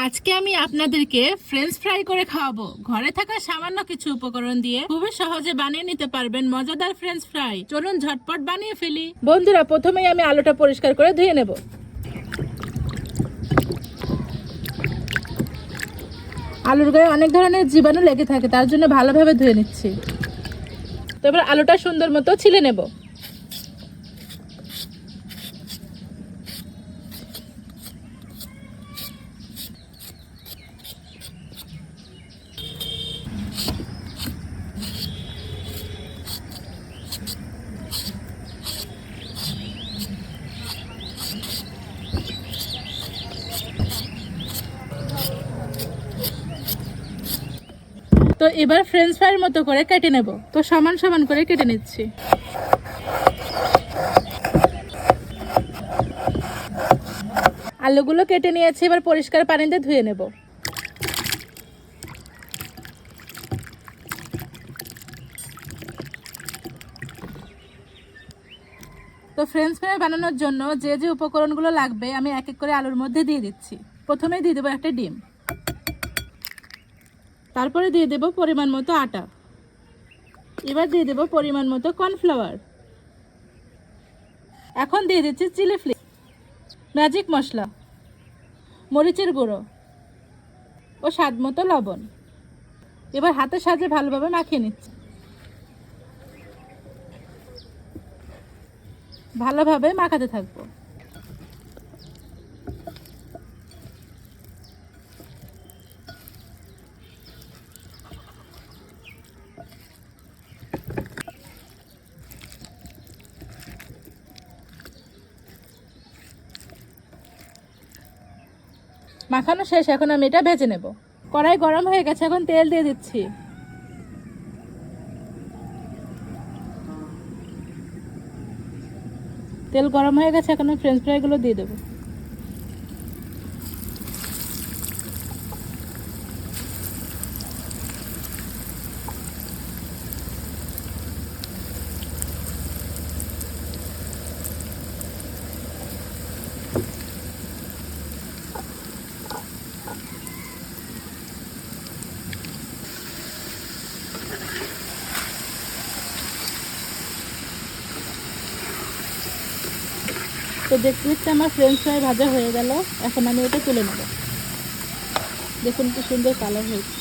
আজকে আমি আপনাদেরকে ফ্রেঞ্চ ফ্রাই করে খাওয়াবো। ঘরে থাকা সামান্য কিছু উপকরণ দিয়ে খুবই সহজে বানিয়ে নিতে পারবেন মজাদার ফ্রেঞ্চ ফ্রাই। চলুন ঝটপট বানিয়ে ফেলি। বন্ধুরা, প্রথমেই আমি আলুটা পরিষ্কার করে ধুয়ে নেব। আলুর গায়ে অনেক ধরনের জীবাণু লেগে থাকে, তার জন্য ভালোভাবে ধুয়ে নিচ্ছি। তো এবার আলুটা সুন্দর মতো ছিলে নেব। তো এবার ফ্রেঞ্চ ফ্রাইয়ের মতো করে কেটে নেব। তো সমান সমান করে কেটে নিচ্ছি। আলুগুলো কেটে নিয়েছি, এবার পরিষ্কার পানিতে ধুয়ে নেব। তো ফ্রেঞ্চ ফ্রাই বানানোর জন্য যে যে উপকরণগুলো লাগবে আমি এক এক করে আলুর মধ্যে দিয়ে দিচ্ছি। প্রথমেই দিয়ে দেবো একটা ডিম, তারপরে দিয়ে দেব পরিমাণ মতো আটা, এবার দিয়ে দেব পরিমাণ মতো কর্নফ্লাওয়ার, এখন দিয়ে দিচ্ছি চিলি ফ্লেক্স, ম্যাজিক মশলা, মরিচের গুঁড়ো ও স্বাদ মতো লবণ। এবার হাতের সাহায্যে ভালোভাবে মাখিয়ে নিচ্ছি। ভালোভাবে মাখাতে থাকবো। মাখানো শেষ, এখন আমি এটা ভেজে নেব। কড়াই গরম হয়ে গেছে, এখন তেল দিয়ে দিচ্ছি। তেল গরম হয়ে গেছে, এখন আমি ফ্রেঞ্চ ফ্রাইগুলো দিয়ে দেবো। তো দেখতে দেখতে আমার ফ্রেঞ্চ ফ্রাই ভাজা হয়ে গেল, এখন আমি এটা তুলে নেব। দেখুন কি সুন্দর কালার হয়েছে।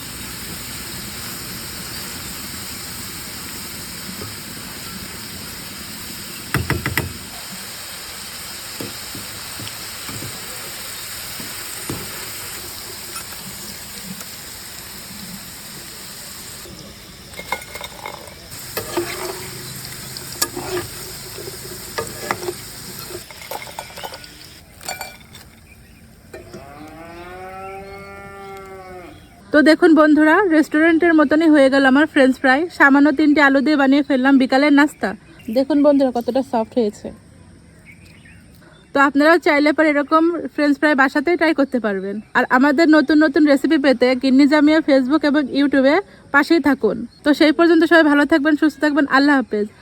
তো দেখুন বন্ধুরা, রেস্টুরেন্টের মতনই হয়ে গেল আমার ফ্রেঞ্চ ফ্রাই। সামান্য 3টে আলু দিয়ে বানিয়ে ফেললাম বিকালের নাস্তা। দেখুন বন্ধুরা কতটা সফট হয়েছে। তো আপনারাও চাইলে পরে এরকম ফ্রেঞ্চ ফ্রাই বাসাতেই ট্রাই করতে পারবেন। আর আমাদের নতুন নতুন রেসিপি পেতে গিন্নি জামিয়া ফেসবুক এবং ইউটিউবে পাশেই থাকুন। তো সেই পর্যন্ত সবাই ভালো থাকবেন, সুস্থ থাকবেন। আল্লাহ হাফেজ।